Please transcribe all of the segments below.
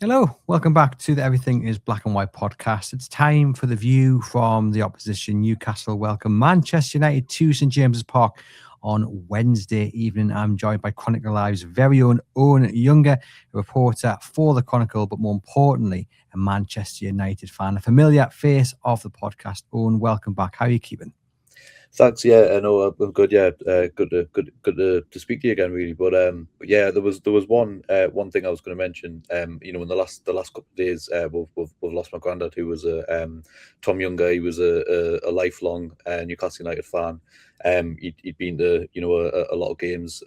Hello, welcome back to the Everything is Black and White podcast. It's time for the view from the opposition. Newcastle welcome Manchester United to St James's Park on Wednesday evening. I'm joined by Chronicle Live's very own Owen Younger, a reporter for the Chronicle, but more importantly, a Manchester United fan, a familiar face of the podcast. Owen, welcome back. How are you keeping? Thanks. Yeah, I know I'm good. Yeah, good to speak to you again, really. But yeah, there was one thing I was going to mention. In the last couple of days, we've lost my granddad, who was Tom Younger. He was a lifelong Newcastle United fan. He'd been to a lot of games.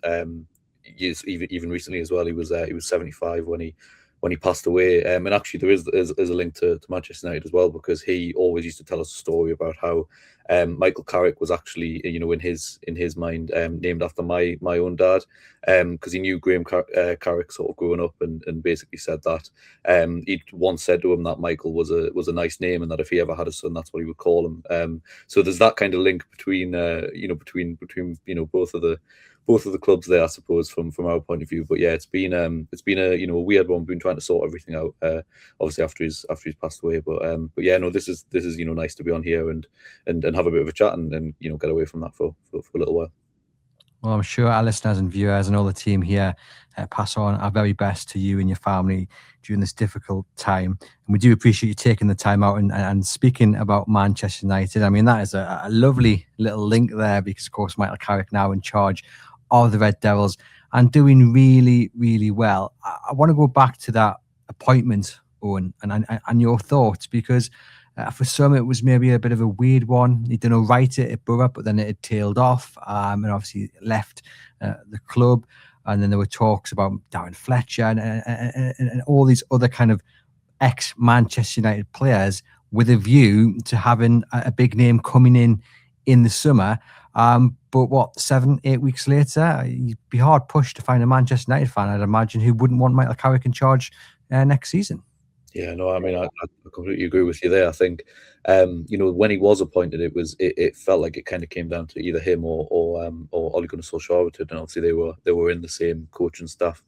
Years, even recently as well. He was 75 when he passed away. And actually, there is a link to Manchester United as well, because he always used to tell us a story about how Michael Carrick was actually, in his mind, named after my own dad, because he knew Carrick sort of growing up, and basically said that he'd once said to him that Michael was a nice name, and that if he ever had a son, that's what he would call him. So there's that kind of link between both of the clubs there, I suppose, from our point of view. But yeah, it's been a weird one. We've been trying to sort everything out, obviously after he's passed away. But yeah, no, this is nice to be on here and have a bit of a chat and get away from that for a little while. Well, I'm sure our listeners and viewers and all the team here pass on our very best to you and your family during this difficult time. And we do appreciate you taking the time out and speaking about Manchester United. I mean, that is a lovely little link there, because, of course, Michael Carrick now in charge of the Red Devils and doing really, really well. I want to go back to that appointment, Owen, and your thoughts, because for some, it was maybe a bit of a weird one. He'd done all right at Borough, but then it had tailed off, and obviously left the club. And then there were talks about Darren Fletcher and all these other kind of ex-Manchester United players, with a view to having a big name coming in the summer. But 7-8 weeks later, you'd be hard pushed to find a Manchester United fan, I'd imagine, who wouldn't want Michael Carrick in charge next season. Yeah, no, I mean, I completely agree with you there. I think, when he was appointed, it felt like it kind of came down to either him or Ole Gunnar Solskjaer, and obviously they were in the same coaching staff,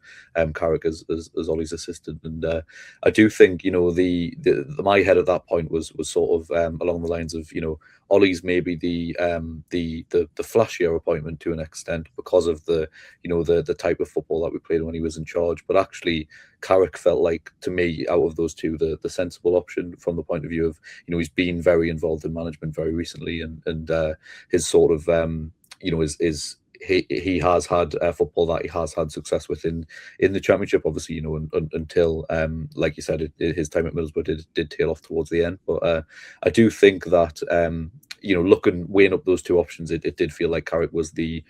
Carrick as Ollie's assistant, and I do think the my head at that point was sort of along the lines of Ollie's maybe the flashier appointment to an extent, because of the type of football that we played when he was in charge, but actually Carrick felt like, to me, out of those two, the sensible option, from the point of view of he's been very involved in management very recently, and his sort of is he has had football that he has had success with in the Championship, obviously, until like you said, his time at Middlesbrough did tail off towards the end. But I do think that weighing up those two options, it did feel like Carrick was the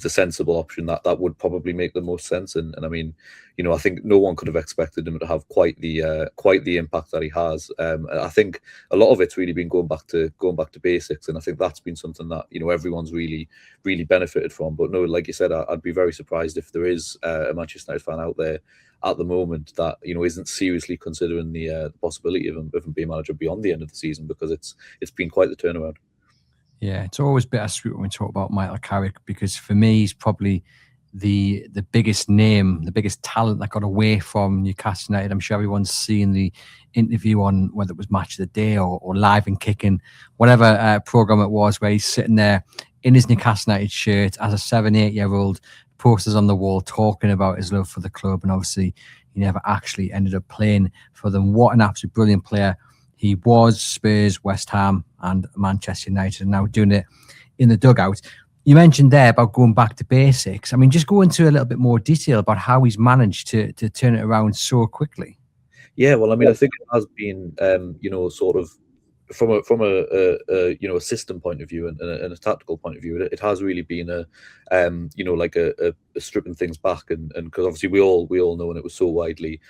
sensible option that would probably make the most sense. And I mean, I think no one could have expected him to have quite the impact that he has. I think a lot of it's really been going back to basics, and I think that's been something that everyone's really benefited from. But no, like you said, I'd be very surprised if there is a Manchester United fan out there at the moment that isn't seriously considering the possibility of him being manager beyond the end of the season, because it's been quite the turnaround. Yeah, it's always bittersweet when we talk about Michael Carrick, because for me, he's probably the biggest name, the biggest talent that got away from Newcastle United. I'm sure everyone's seen the interview on whether it was Match of the Day or Live and Kicking, whatever program it was, where he's sitting there in his Newcastle United shirt as a 7-8-year-old, posters on the wall talking about his love for the club. And obviously, he never actually ended up playing for them. What an absolute brilliant player he was. Spurs, West Ham and Manchester United, and now doing it in the dugout. You mentioned there about going back to basics. I mean, just go into a little bit more detail about how he's managed to turn it around so quickly. Yeah, well, I mean, I think it has been, sort of from a system point of view and a tactical point of view. It has really been like a stripping things back, and because obviously we all know, and it was so widely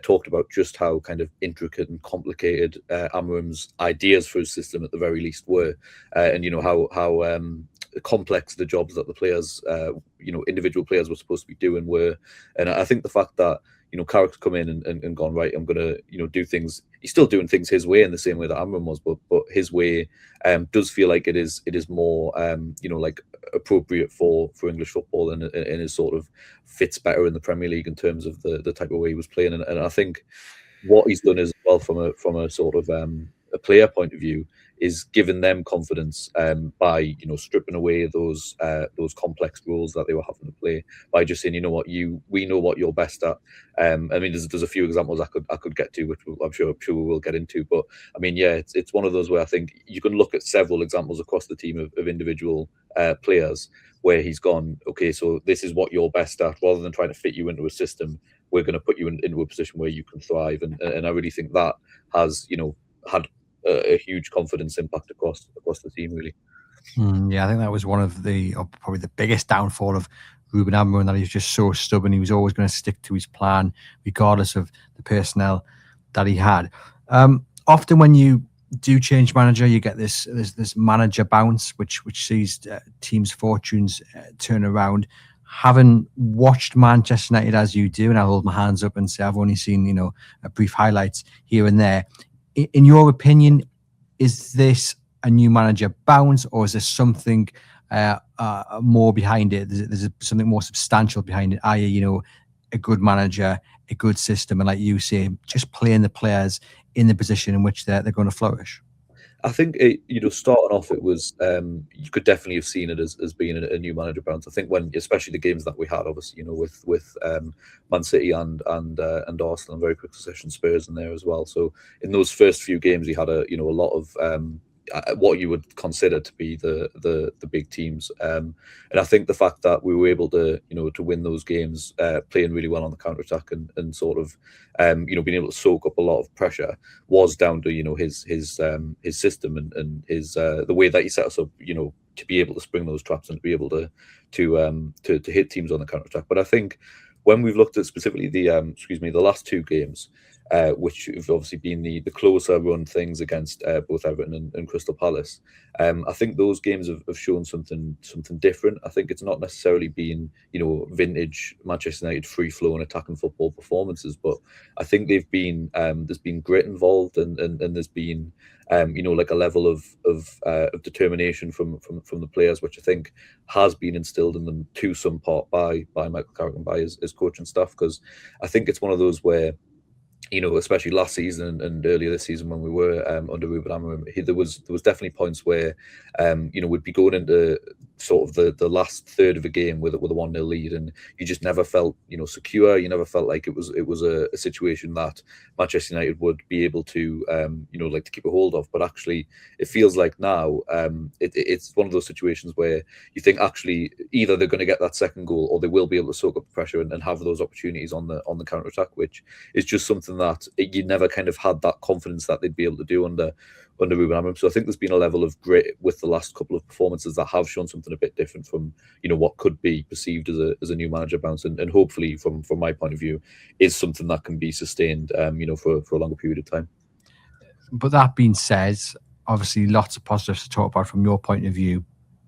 talked about, just how kind of intricate and complicated Amorim's ideas for his system at the very least were, and how complex the jobs that the players, individual players were supposed to be doing were. And I think the fact that Carrick's come in and gone, right, I'm gonna do things. He's still doing things his way, in the same way that Amram was, but his way does feel like it is more like appropriate for English football, and is sort of fits better in the Premier League in terms of the type of way he was playing. And I think what he's done as well from a sort of a player point of view is giving them confidence by stripping away those complex roles that they were having to play, by just saying, you know what, we know what you're best at. I mean, there's a few examples I could get to, which I'm sure we will get into. But I mean, yeah, it's one of those where I think you can look at several examples across the team of individual players where he's gone, okay, so this is what you're best at. Rather than trying to fit you into a system, we're going to put you into a position where you can thrive. And I really think that has had a huge confidence impact across the team, really. Yeah, I think that was one of probably the biggest downfall of Ruben Amorim, that he was just so stubborn. He was always going to stick to his plan, regardless of the personnel that he had. Often when you do change manager, you get this manager bounce, which sees teams' fortunes turn around. Having watched Manchester United as you do, and I hold my hands up and say I've only seen a brief highlights here and there. In your opinion, is this a new manager bounce, or is there something more behind it? There's something more substantial behind it, i.e., a good manager, a good system, and like you say, just playing the players in the position in which they're going to flourish? I think starting off, it was you could definitely have seen it as being a new manager bounce. I think especially the games that we had, obviously, with Man City and Arsenal, and very quick succession Spurs in there as well. So in those first few games, he had a lot of what you would consider to be the big teams, and I think the fact that we were able to to win those games, playing really well on the counter attack and sort of being able to soak up a lot of pressure, was down to his system and his the way that he set us up, to be able to spring those traps and to be able to hit teams on the counter attack. But I think when we've looked at specifically the last two games, which have obviously been the closer run things against both Everton and Crystal Palace, I think those games have shown something different. I think it's not necessarily been vintage Manchester United free flowing attacking football performances, but I think they've been there's been grit involved, and there's been like a level of determination from the players, which I think has been instilled in them to some part by Michael Carrick and by his coaching staff. Because I think it's one of those where, especially last season and earlier this season when we were under Ruben Amorim, there was definitely points where we'd be going into sort of the last third of a game with a 1-0 lead, and you just never felt secure. You never felt like it was a situation that Manchester United would be able to like to keep a hold of. But actually, it feels like now it's one of those situations where you think actually either they're going to get that second goal, or they will be able to soak up the pressure and have those opportunities on the counter attack, which is just something that you never kind of had that confidence that they'd be able to do under Ruben Amorim. So I think there's been a level of grit with the last couple of performances that have shown something a bit different from what could be perceived as a new manager bounce, and hopefully from my point of view is something that can be sustained for a longer period of time. But that being said, obviously lots of positives to talk about from your point of view,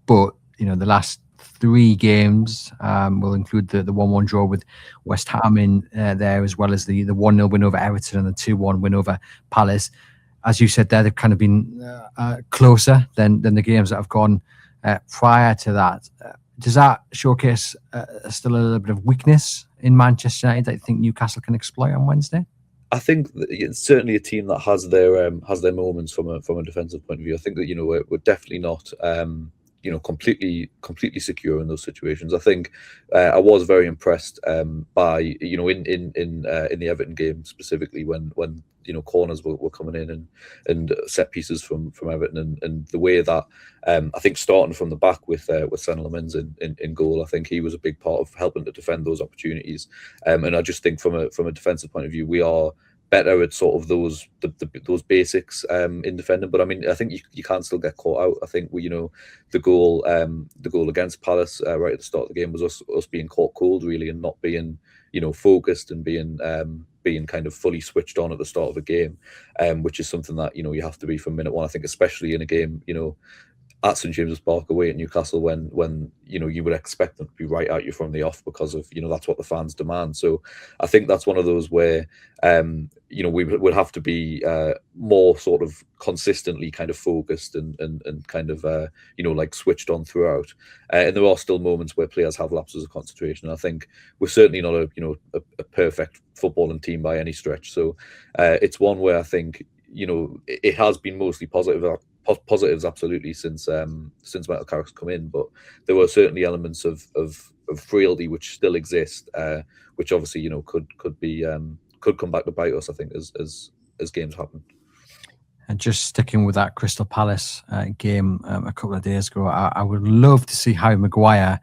but the last three games will include the 1-1 draw with West Ham in there, as well as the 1-0 win over Everton and the 2-1 win over Palace. As you said there, they've kind of been closer than the games that have gone prior to that. Does that showcase still a little bit of weakness in Manchester United that you think Newcastle can exploit on Wednesday? I think it's certainly a team that has their moments from a defensive point of view. I think that we're definitely not completely secure in those situations. I think I was very impressed by in the Everton game specifically when corners were coming in and set pieces from Everton, and the way that I think starting from the back with Saint Lamens in goal, I think he was a big part of helping to defend those opportunities. And I just think from a defensive point of view, we are better at sort of those basics in defending. But I mean, I think you can still get caught out. I think the goal against Palace right at the start of the game was us being caught cold really, and not being focused and being kind of fully switched on at the start of a game, which is something that you have to be from minute one. I think especially in a game at St James's Park away at Newcastle, when you would expect them to be right at you from the off, because of that's what the fans demand. So I think that's one of those where we'll have to be more sort of consistently kind of focused and kind of like switched on throughout. And there are still moments where players have lapses of concentration. I think we're certainly not a perfect footballing team by any stretch. So it's one where I think it has been mostly positives absolutely since Michael Carrick's come in, but there were certainly elements of frailty which still exist, which obviously could come back to bite us, I think, as games happen. And just sticking with that Crystal Palace game a couple of days ago, I would love to see Harry Maguire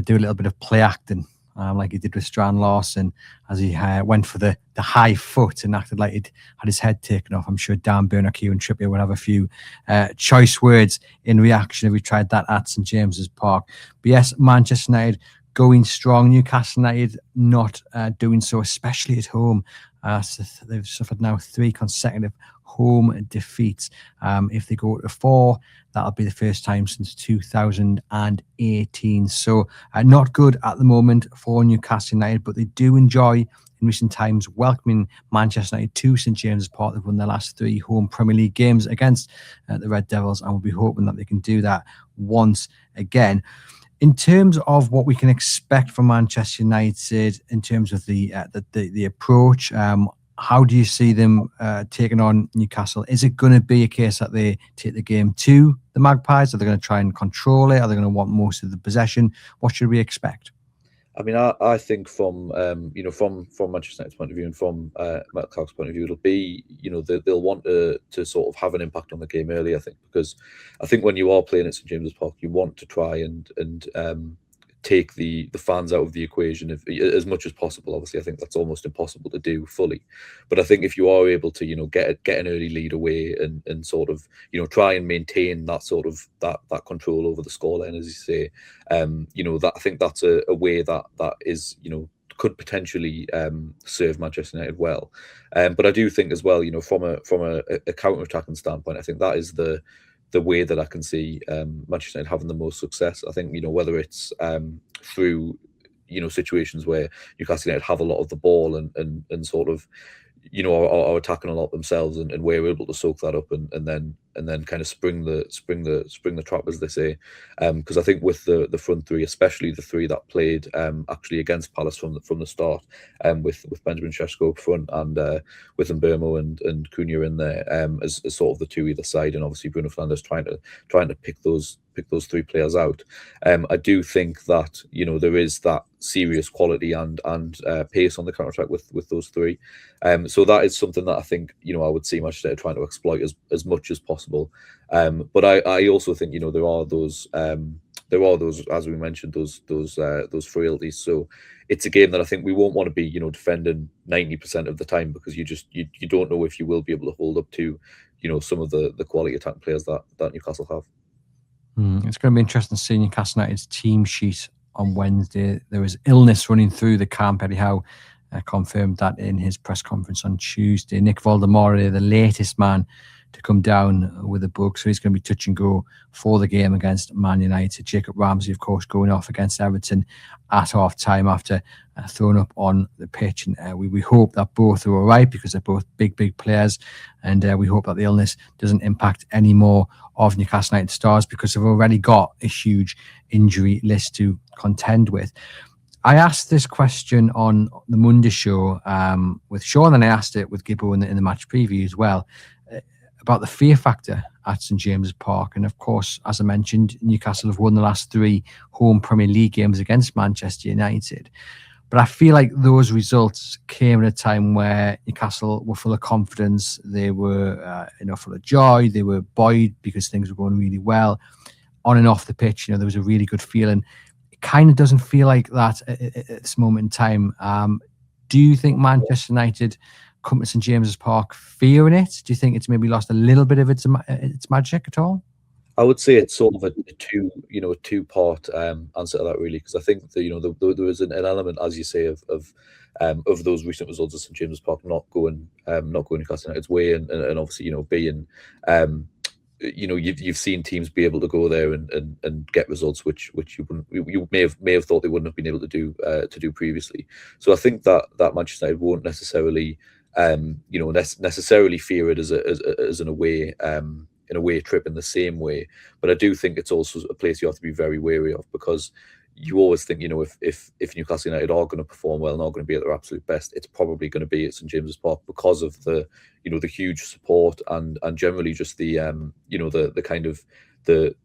do a little bit of play acting, like he did with Strand Larson, as he went for the high foot and acted like he'd had his head taken off. I'm sure Dan Burner, Kieran Trippier would have a few choice words in reaction if we tried that at St James's Park. But yes, Manchester United going strong. Newcastle United not doing so, especially at home. So they've suffered now 3 consecutive home defeats. If they go to 4, that'll be the first time since 2018. So not good at the moment for Newcastle United, but they do enjoy in recent times welcoming Manchester United to St James's Park. They've won their last 3 home Premier League games against the Red Devils, and we'll be hoping that they can do that once again. In terms of what we can expect from Manchester United, in terms of the approach, how do you see them taking on Newcastle? Is it going to be a case that they take the game to the Magpies? Are they going to try and control it? Are they going to want most of the possession? What should we expect? I mean, I think from Manchester United's point of view and from Michael Carrick's point of view, it'll be they'll want to sort of have an impact on the game early. I think, because I think when you are playing at St James's Park, you want to try and take the fans out of the equation as much as possible. Obviously, I think that's almost impossible to do fully, but I think if you are able to get an early lead away and sort of try and maintain that sort of that control over the scoreline, as you say, that I think that's a way that is could potentially serve Manchester United well. But I do think as well, from a counter-attacking standpoint, I think that is the way that I can see Manchester United having the most success. I think whether it's through situations where Newcastle United have a lot of the ball and sort of are attacking a lot themselves, and we're able to soak that up and then kind of spring the trap, as they say. Because I think with the front 3, especially the 3 that played actually against Palace from the start, with Benjamin Šeško up front and with Mbeumo and Cunha in there, as sort of the 2 either side, and obviously Bruno Fernandes trying to pick those 3 players out. I do think that there is that serious quality and pace on the counter attack with those 3. So that is something that I think I would see Manchester United trying to exploit as much as possible. But I also think there are those as we mentioned those frailties. So it's a game that I think we won't want to be defending 90% of the time, because you don't know if you will be able to hold up to some of the quality attack players that Newcastle have. It's going to be interesting to see Newcastle United's team sheet on Wednesday. There was illness running through the camp. Eddie Howe confirmed that in his press conference on Tuesday. Nick Voldemort, the latest man to come down with a bug, so he's going to be touch and go for the game against Man United. Jacob Ramsey, of course, going off against Everton at half time after thrown up on the pitch. And we hope that both are all right, because they're both big players, and we hope that the illness doesn't impact any more of Newcastle United stars, because they've already got a huge injury list to contend with. I asked this question on the Monday show with Sean, and I asked it with Gibbo in the match preview as well, about the fear factor at St James's Park. And of course, as I mentioned, Newcastle have won the last 3 home Premier League games against Manchester United. But I feel like those results came at a time where Newcastle were full of confidence. They were full of joy. They were buoyed because things were going really well. On and off the pitch, there was a really good feeling. It kind of doesn't feel like that at this moment in time. Do you think Manchester United come to St James's Park fearing it? Do you think it's maybe lost a little bit of its magic at all? I would say it's sort of a two-part answer to that, really, because I think that there is an element, as you say, of those recent results at St James's Park not going Newcastle United's way, and obviously being you've seen teams be able to go there and get results which you may have thought they wouldn't have been able to do previously. So I think that Manchester United won't necessarily necessarily fear it as an away an away trip in the same way. But I do think it's also a place you have to be very wary of, because you always think, if Newcastle United are going to perform well and are going to be at their absolute best, it's probably going to be at St James's Park, because of the huge support and generally just the the kind of the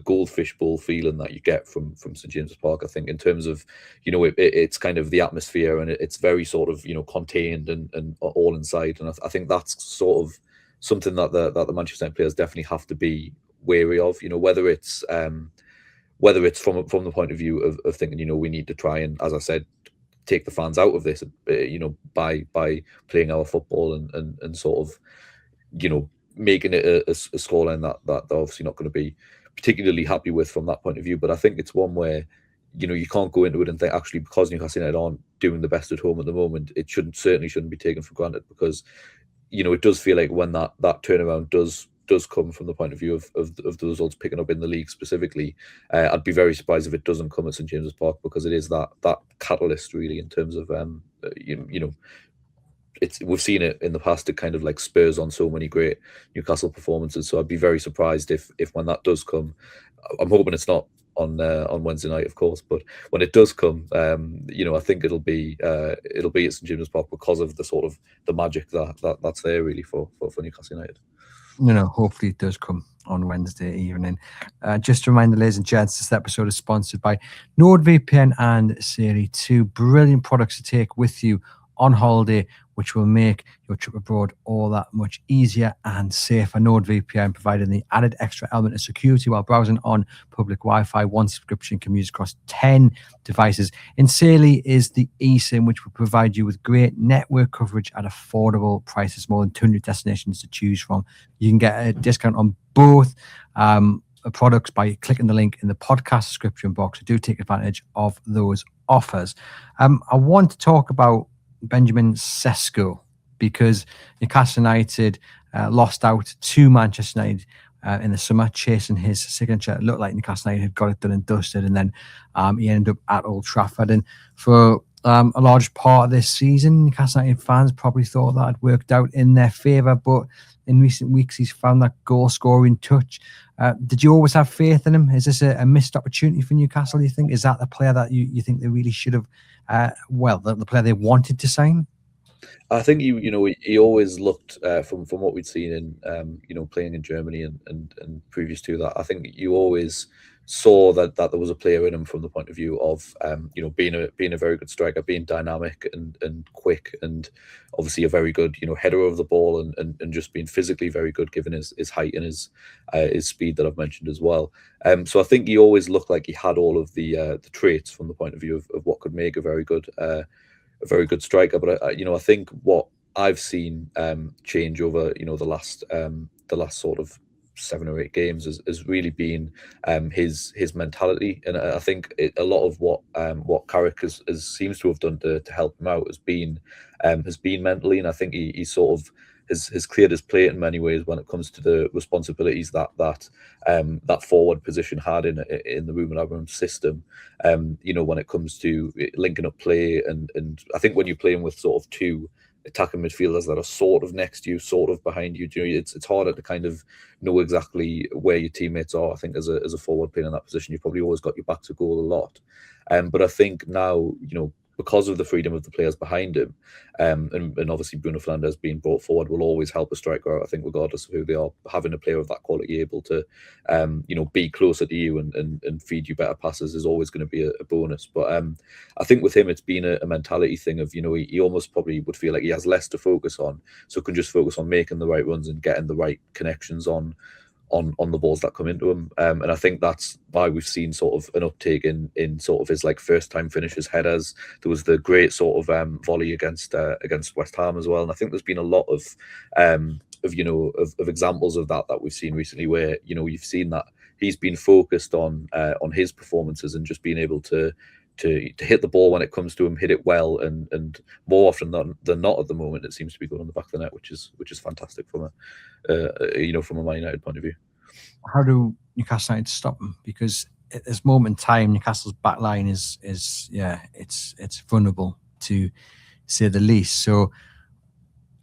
goldfish bowl feeling that you get from St James's Park. I think in terms of it's kind of the atmosphere, and it's very sort of contained and all inside, and I think that's sort of something that the Manchester United players definitely have to be wary of. Whether it's from the point of view of thinking, we need to try and, as I said, take the fans out of this, by playing our football and sort of, making it a scoreline that they're obviously not going to be particularly happy with from that point of view. But I think it's one where, you can't go into it and think, actually, because Newcastle United aren't doing the best at home at the moment, it certainly shouldn't be taken for granted, because, it does feel like when that turnaround does come from the point of view of the results picking up in the league specifically, I'd be very surprised if it doesn't come at St James's Park, because it is that catalyst really in terms of we've seen it in the past. It kind of like spurs on so many great Newcastle performances. So I'd be very surprised if when that does come, I'm hoping it's not on Wednesday night, of course, but when it does come, I think it'll be at St James's Park, because of the sort of the magic that's there really for Newcastle United. Hopefully it does come on Wednesday evening. Just a reminder, ladies and gents, this episode is sponsored by NordVPN and Saily, two brilliant products to take with you on holiday, which will make your trip abroad all that much easier and safer. NordVPN providing the added extra element of security while browsing on public Wi-Fi. One subscription can be used across 10 devices. And Saily is the eSIM, which will provide you with great network coverage at affordable prices. More than 200 destinations to choose from. You can get a discount on both products by clicking the link in the podcast description box. So do take advantage of those offers. I want to talk about Benjamin Sesko, because Newcastle United lost out to Manchester United in the summer, chasing his signature. It looked like Newcastle United had got it done and dusted, and then he ended up at Old Trafford. And for a large part of this season, Newcastle United fans probably thought that had worked out in their favour, but in recent weeks he's found that goal-scoring touch. Did you always have faith in him? Is this a missed opportunity for Newcastle, do you think? Is that the player that you think they really should have, the player they wanted to sign? I think he always looked, from what we'd seen in playing in Germany and previous to that, I think you always saw that there was a player in him from the point of view of being a very good striker, being dynamic and quick, and obviously a very good header of the ball, and just being physically very good given his height and his speed that I've mentioned as well. So I think he always looked like he had all of the traits from the point of view of what could make a very good striker. But I think what I've seen change over the last sort of 7 or 8 games has really been his mentality, and I think a lot of what Carrick seems to have done to help him out has been mentally, and I think he sort of has cleared his plate in many ways when it comes to the responsibilities that forward position had in the Ruben Abrahams system. When it comes to linking up play, and I think when you're playing with sort of two attacking midfielders that are sort of next to you, sort of behind you, it's harder to kind of know exactly where your teammates are. I think as a forward playing in that position, you've probably always got your back to goal a lot. But I think now, because of the freedom of the players behind him, and obviously Bruno Fernandes being brought forward will always help a striker out. I think regardless of who they are, having a player of that quality able to, be closer to you and feed you better passes is always going to be a bonus. But I think with him, it's been a mentality thing of, he almost probably would feel like he has less to focus on, so can just focus on making the right runs and getting the right connections on the balls that come into him. And I think that's why we've seen sort of an uptake in sort of his like first time finishes, headers. There was the great sort of volley against West Ham as well. And I think there's been a lot of examples of that we've seen recently, where you've seen that he's been focused on his performances and just being able to hit the ball when it comes to him, hit it well, and more often than not at the moment it seems to be going on the back of the net, which is fantastic from a Man United point of view. How do Newcastle United stop him? Because at this moment in time, Newcastle's back line is vulnerable, to say the least. So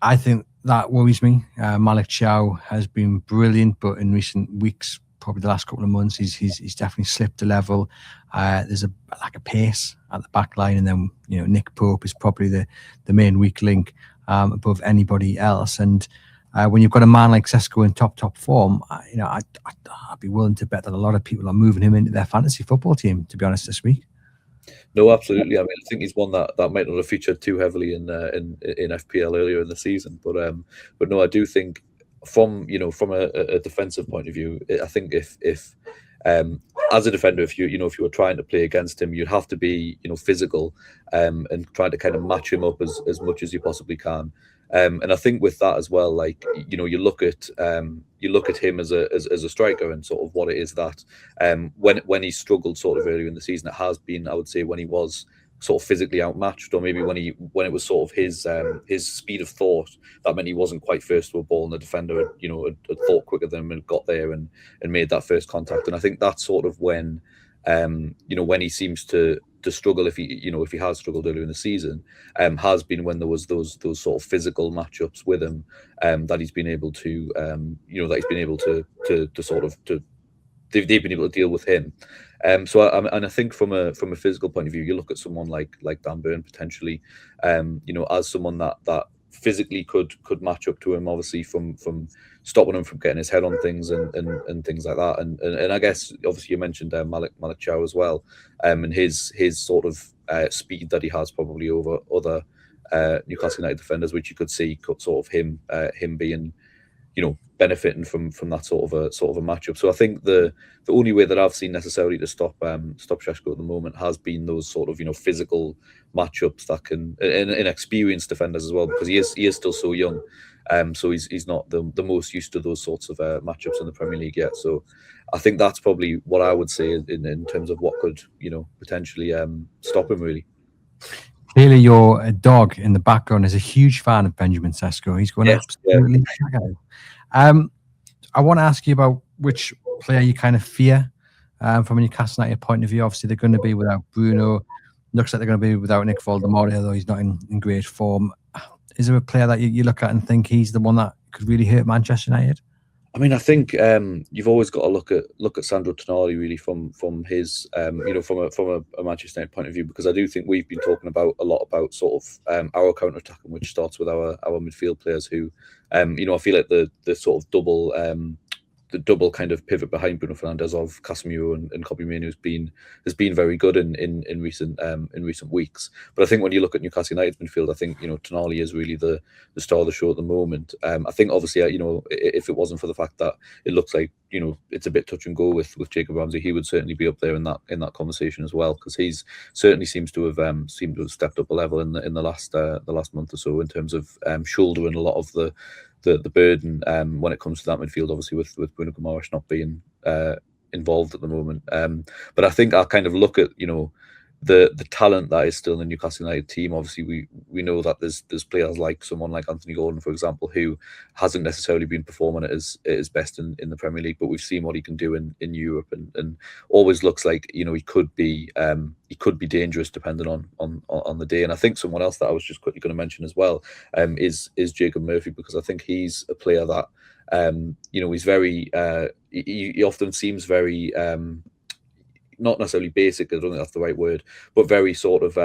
I think that worries me. Malik Chow has been brilliant, but in recent weeks, probably the last couple of months, he's definitely slipped a level. There's a lack of pace at the back line, and then Nick Pope is probably the main weak link above anybody else. And when you've got a man like Sesko in top form, I'd be willing to bet that a lot of people are moving him into their fantasy football team, to be honest, this week. No, absolutely. I mean, I think he's one that might not have featured too heavily in FPL earlier in the season, but no, I do think from a defensive point of view, I think if as a defender, if you were trying to play against him, you'd have to be physical and trying to kind of match him up as much as you possibly can. And I think with that as well, like you look at him as a striker and sort of what it is that when he struggled sort of earlier in the season, it has been, I would say, when he was sort of physically outmatched, or maybe when it was sort of his speed of thought that meant he wasn't quite first to a ball, and the defender had thought quicker than him and got there and made that first contact. And I think that's sort of when when he seems to struggle, if he has struggled earlier in the season, has been when there was those sort of physical matchups with him, that he's been able to they've been able to deal with him. So I think from a physical point of view, you look at someone like Dan Burn potentially, as someone that physically could match up to him, obviously from stopping him from getting his head on things and things like that. And I guess obviously you mentioned Malik Chow as well, and his sort of speed that he has probably over other Newcastle United defenders, which you could see sort of him being benefiting from that sort of a matchup. So I think the only way that I've seen necessarily to stop Šeško at the moment has been those sort of physical matchups that can, and experienced defenders as well, because he is still so young. So he's not the most used to those sorts of matchups in the Premier League yet. So I think that's probably what I would say in terms of what could potentially stop him really. Clearly, your dog in the background is a huge fan of Benjamin Sesko. He's going absolutely shag out. I want to ask you about which player you kind of fear from a Newcastle United point of view. Obviously, they're going to be without Bruno. Looks like they're going to be without Nick Voldemort, although he's not in great form. Is there a player that you look at and think he's the one that could really hurt Manchester United? I mean, I think you've always got to look at Sandro Tonali really from his from a Manchester United point of view, because I do think we've been talking a lot about sort of our counter attacking, which starts with our midfield players who I feel like the sort of double kind of pivot behind Bruno Fernandes of Casemiro and Kobbie Mainoo has been very good in recent weeks. But I think when you look at Newcastle United's midfield, I think Tonali is really the star of the show at the moment. I think obviously if it wasn't for the fact that it looks like it's a bit touch and go with Jacob Ramsey, he would certainly be up there in that conversation as well, because he's certainly seems to have stepped up a level in the last month or so in terms of shouldering a lot of the burden when it comes to that midfield, obviously with Bruno Guimaraes not being involved at the moment. But I think I'll kind of look at the talent that is still in the Newcastle United team. Obviously, we know that there's players like someone like Anthony Gordon, for example, who hasn't necessarily been performing at his best in the Premier League, but we've seen what he can do in Europe, and always looks like he could be dangerous depending on the day. And I think someone else that I was just quickly going to mention as well is Jacob Murphy, because I think he's a player that he's very he often seems very not necessarily basic, I don't think that's the right word, but very sort of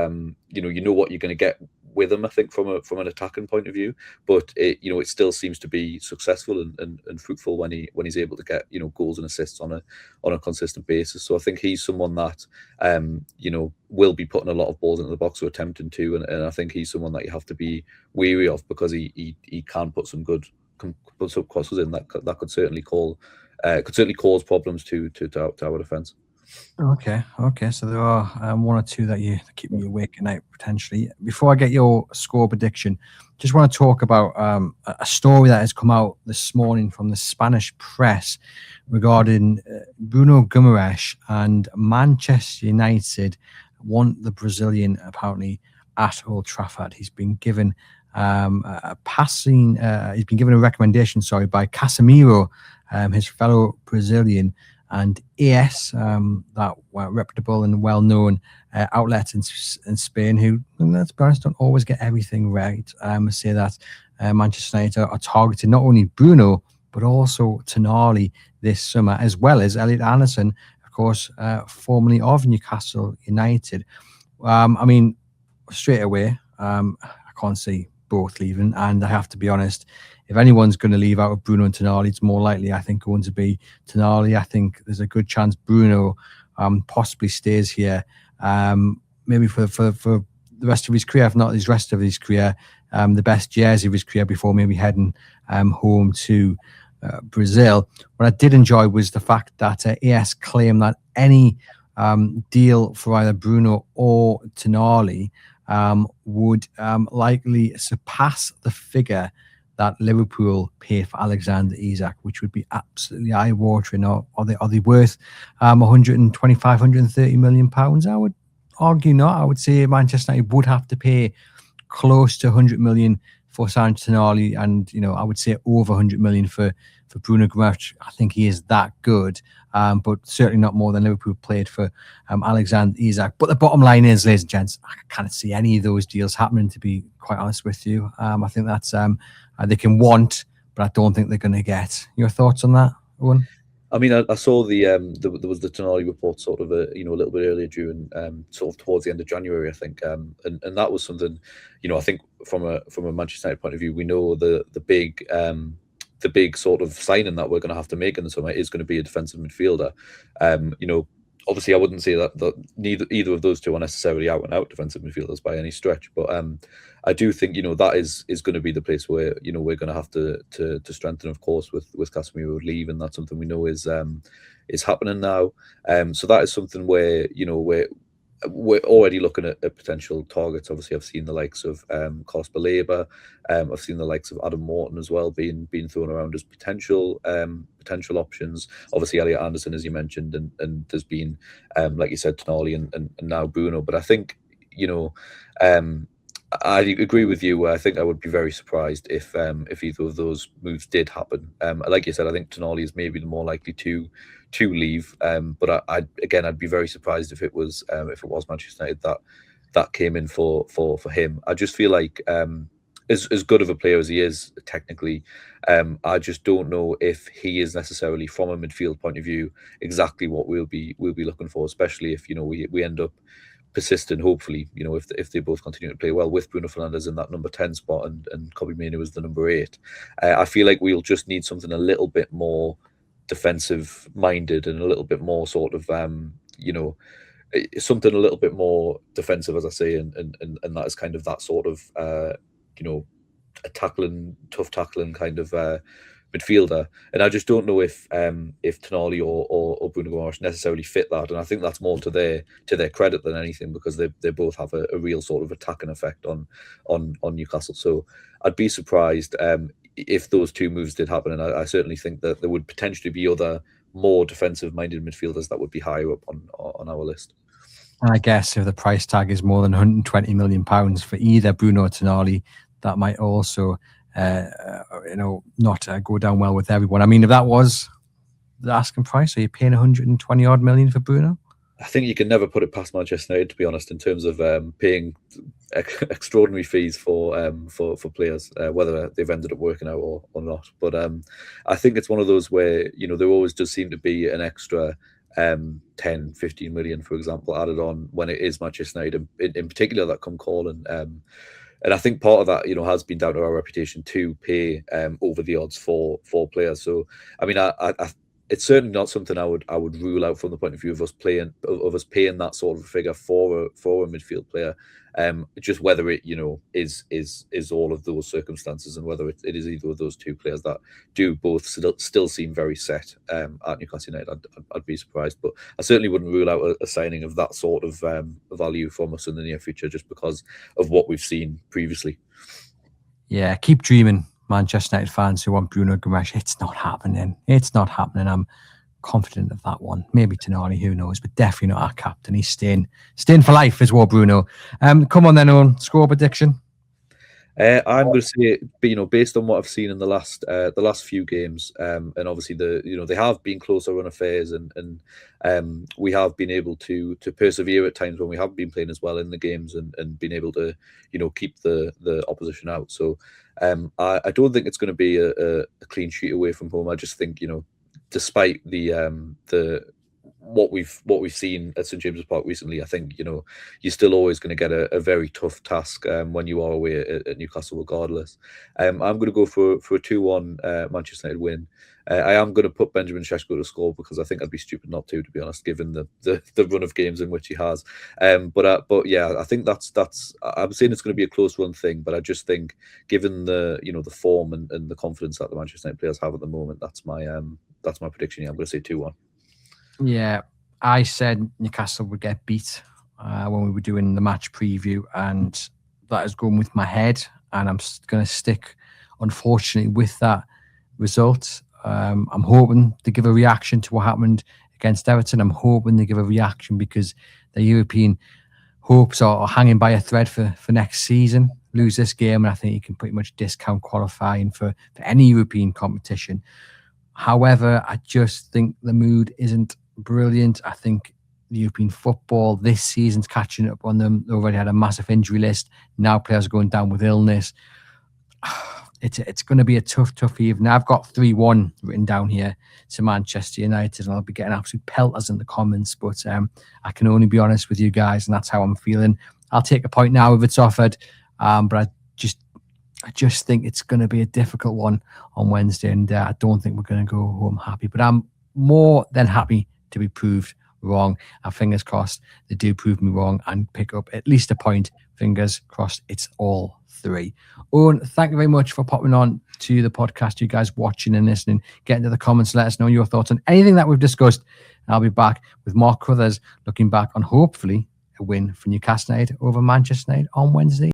you know what you're going to get with him, I think, from an attacking point of view. But it still seems to be successful and fruitful when he's able to get goals and assists on a consistent basis. So I think he's someone that will be putting a lot of balls into the box or attempting to, and I think he's someone that you have to be wary of, because he can put some crosses in that could certainly cause problems to our defence. Okay. So there are one or two that keep me awake at night potentially. Before I get your score prediction, just want to talk about a story that has come out this morning from the Spanish press regarding Bruno Guimaraes, and Manchester United want the Brazilian apparently at Old Trafford. He's been given a recommendation, by Casemiro, his fellow Brazilian, and AS, that reputable and well-known outlet in Spain, who, let's be honest, don't always get everything right. I must say that Manchester United are targeting not only Bruno, but also Tonali this summer, as well as Elliot Anderson, of course, formerly of Newcastle United. I mean, straight away, I can't see both leaving. And I have to be honest, if anyone's going to leave out of Bruno and Tonali, it's more likely, I think, going to be Tonali. I think there's a good chance Bruno possibly stays here, maybe for the rest of his career, if not his rest of his career, the best years of his career before maybe heading home to Brazil. What I did enjoy was the fact that AS claimed that any deal for either Bruno or Tonali would likely surpass the figure that Liverpool pay for Alexander Isak, which would be absolutely eye-watering. Are they worth 125, 130 million pounds? I would argue not. I would say Manchester United would have to pay close to 100 million for Sanchez Tonali, and I would say over 100 million for Bruno Guimaraes. I think he is that good, but certainly not more than Liverpool played for Alexander Isak. But the bottom line is, ladies and gents, I can't see any of those deals happening, to be quite honest with you. I think that's they can want, but I don't think they're going to get. Your thoughts on that, Owen? I mean, I saw there was the Tonali report sort of a little bit earlier during sort of towards the end of January, I think, and that was something, I think from a Manchester United point of view, we know the big sort of signing that we're going to have to make in the summer is going to be a defensive midfielder. Obviously, I wouldn't say that either of those two are necessarily out and out defensive midfielders by any stretch, but I do think that is going to be the place where we're going to have to strengthen, of course, with Casemiro leaving. That's something we know is happening now. So that is something where we're already looking at potential targets. Obviously, I've seen the likes of Carlos Baleba. I've seen the likes of Adam Morton as well being thrown around as potential options. Obviously, Elliot Anderson, as you mentioned, and there's been, like you said, Tonali and now Bruno. But I think, I agree with you. I think I would be very surprised if either of those moves did happen. Like you said, I think Tonali is maybe the more likely to leave. But I'd be very surprised if it was Manchester United that came in for him. I just feel like as good of a player as he is technically, I just don't know if he is necessarily, from a midfield point of view, exactly what we'll be looking for, especially if we end up persistent, hopefully, if they both continue to play well with Bruno Fernandes in that number 10 spot and Kobbie Mainoo as the number 8. I feel like we'll just need something a little bit more defensive minded and a little bit more sort of something a little bit more defensive, as I say, and that is kind of that sort of a tough tackling kind of midfielder. And I just don't know if Tonali or Bruno Guimaraes necessarily fit that. And I think that's more to their credit than anything, because they both have a real sort of attacking effect on Newcastle. So I'd be surprised if those two moves did happen. And I certainly think that there would potentially be other more defensive minded midfielders that would be higher up on our list. I guess if the price tag is more than 120 million pounds for either Bruno or Tonali, that might also not go down well with everyone. I mean, if that was the asking price, are you paying 120 odd million for Bruno? I think you can never put it past Manchester United, to be honest, in terms of paying extraordinary fees for players, whether they've ended up working out or not. But I think it's one of those where there always does seem to be an extra 10, 15 million, for example, added on when it is Manchester United, in particular, that come calling. And I think part of that, has been down to our reputation to pay over the odds for players. So, I mean, it's certainly not something I would rule out from the point of view of us paying that sort of figure for a midfield player. Just whether it is all of those circumstances, and whether it is either of those two players that do both still seem very set at Newcastle United. I'd be surprised, but I certainly wouldn't rule out a signing of that sort of value from us in the near future, just because of what we've seen previously. Yeah, keep dreaming, Manchester United fans who want Bruno Guimaraes. It's not happening. I'm confident of that one. Maybe Tonali, who knows, but definitely not our captain. He's staying for life as well, Bruno. Come on then, Owen. Score prediction. I'm going to say, based on what I've seen in the last few games, and obviously they have been closer run affairs, and we have been able to persevere at times when we have been playing as well in the games, and been able to keep the opposition out. So I don't think it's going to be a clean sheet away from home. I just think despite the what we've seen at St James's Park recently, I think you're still always going to get a very tough task when you are away at Newcastle, regardless. I'm going to go for a 2-1 Manchester United win. I am going to put Benjamin Šeško to score because I think I'd be stupid not to be honest, given the run of games in which he has. But yeah, I think that's. I'm saying it's going to be a close run thing, but I just think, given the the form and the confidence that the Manchester United players have at the moment, that's my prediction. Yeah, I'm going to say 2-1. Yeah, I said Newcastle would get beat when we were doing the match preview, and that is going with my head, and I'm going to stick, unfortunately, with that result. I'm hoping to give a reaction to what happened against Everton. I'm hoping to give a reaction because the European hopes are hanging by a thread for next season. Lose this game, and I think you can pretty much discount qualifying for any European competition. However, I just think the mood isn't brilliant. I think the European football this season's catching up on them. They already had a massive injury list. Now players are going down with illness. It's going to be a tough evening. I've got 3-1 written down here to Manchester United, and I'll be getting absolute pelters in the comments. But I can only be honest with you guys, and that's how I'm feeling. I'll take a point now if it's offered, but I just think it's going to be a difficult one on Wednesday, and I don't think we're going to go home happy. But I'm more than happy to be proved wrong. And fingers crossed they do prove me wrong and pick up at least a point. Fingers crossed it's all 3. Owen, thank you very much for popping on to the podcast. You guys watching and listening, get into the comments, let us know your thoughts on anything that we've discussed. And I'll be back with Mark Crothers looking back on hopefully a win for Newcastle United over Manchester United on Wednesday.